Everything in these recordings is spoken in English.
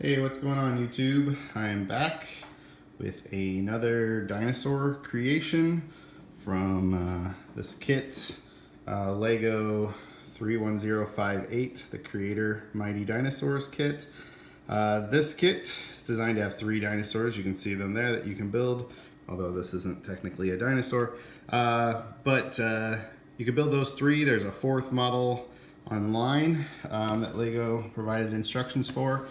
Hey, what's going on YouTube? I am back with another dinosaur creation from this kit, Lego 31058, the Creator Mighty Dinosaurs kit. This kit is designed to have 3 dinosaurs. You can see them there that you can build, although this isn't technically a dinosaur. But you can build those 3. There's a 4th model online that Lego provided instructions for.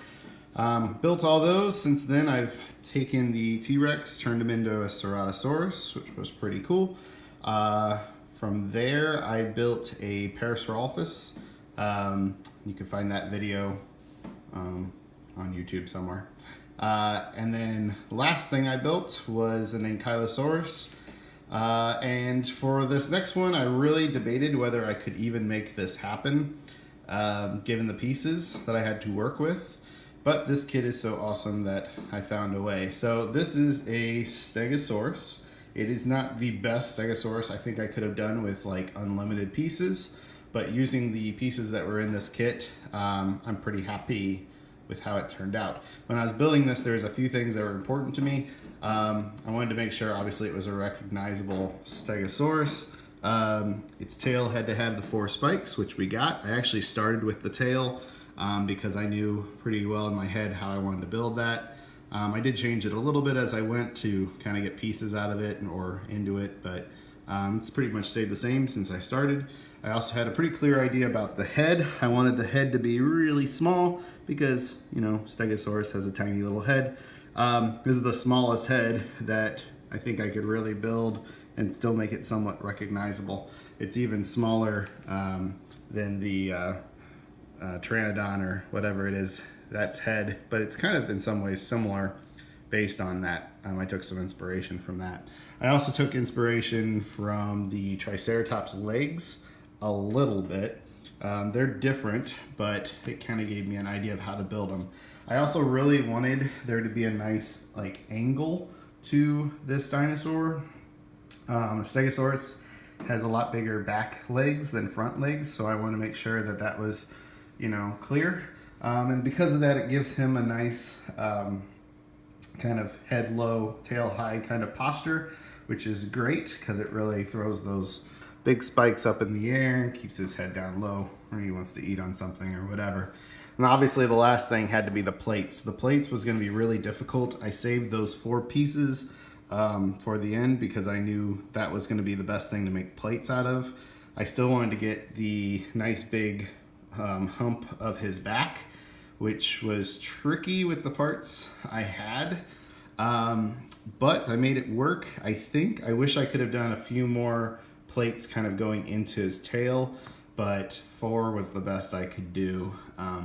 Built all those. Since then, I've taken the T-Rex, turned him into a Ceratosaurus, which was pretty cool. From there, I built a Parasaurolophus. You can find that video on YouTube somewhere. And then the last thing I built was an Ankylosaurus. And for this next one, I really debated whether I could even make this happen, given the pieces that I had to work with. But this kit is so awesome that I found a way. So this is a Stegosaurus. It is not the best Stegosaurus I think I could have done with like unlimited pieces, but using the pieces that were in this kit, I'm pretty happy with how it turned out. When I was building this, there's a few things that were important to me. I wanted to make sure, obviously, it was a recognizable Stegosaurus. Its tail had to have the 4 spikes, which we got. I actually started with the tail because I knew pretty well in my head how I wanted to build that. I did change it a little bit as I went to kind of get pieces out of it or into it, but it's pretty much stayed the same since I started. I also had a pretty clear idea about the head. I wanted the head to be really small because, you know, Stegosaurus has a tiny little head. This is the smallest head that I think I could really build and still make it somewhat recognizable. It's even smaller than the Pteranodon or whatever it is, that's head, but it's kind of in some ways similar based on that. I took some inspiration from that. I also took inspiration from the Triceratops legs a little bit. They're different, but it kind of gave me an idea of how to build them. I also really wanted there to be a nice like angle to this dinosaur. Stegosaurus has a lot bigger back legs than front legs, so I want to make sure that that was, you know, clear. And because of that, it gives him a nice kind of head low, tail high kind of posture, which is great because it really throws those big spikes up in the air and keeps his head down low when he wants to eat on something or whatever. And obviously the last thing had to be the plates. The plates was going to be really difficult. I saved those 4 pieces for the end because I knew that was going to be the best thing to make plates out of. I still wanted to get the nice big hump of his back, which was tricky with the parts I had, but I made it work, I think. I wish I could have done a few more plates kind of going into his tail, but 4 was the best I could do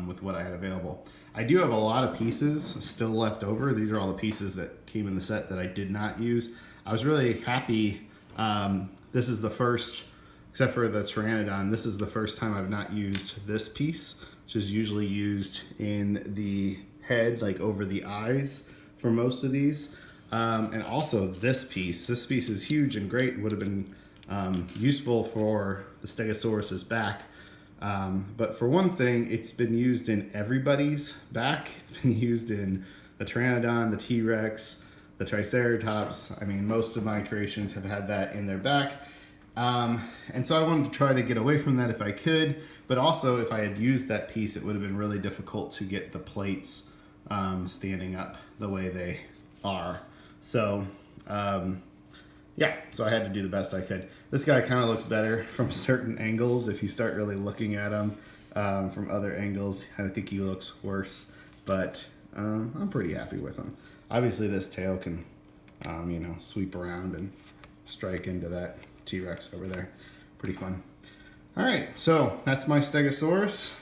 with what I had available. I do have a lot of pieces still left over. These are all the pieces that came in the set that I did not use. I was really happy. This is the first, except for the Pteranodon, this is the first time I've not used this piece, which is usually used in the head, like over the eyes for most of these. And also this piece is huge and great. It would have been useful for the Stegosaurus's back. But for one thing, it's been used in everybody's back. It's been used in the Pteranodon, the T-Rex, the Triceratops. I mean, most of my creations have had that in their back. And so I wanted to try to get away from that if I could, but also if I had used that piece, it would have been really difficult to get the plates standing up the way they are. So yeah, so I had to do the best I could. This guy kind of looks better from certain angles. If you start really looking at him from other angles, I think he looks worse, but I'm pretty happy with him. Obviously this tail can, you know, sweep around and strike into that T-Rex over there. Pretty fun. All right, so that's my Stegosaurus.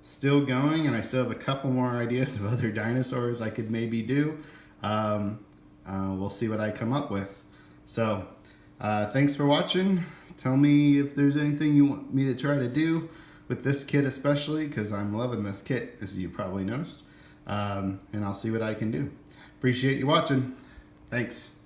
Still going, and I still have a couple more ideas of other dinosaurs I could maybe do. We'll see what I come up with. So thanks for watching. Tell me if there's anything you want me to try to do with this kit especially, because I'm loving this kit, as you probably noticed. And I'll see what I can do. Appreciate you watching. Thanks.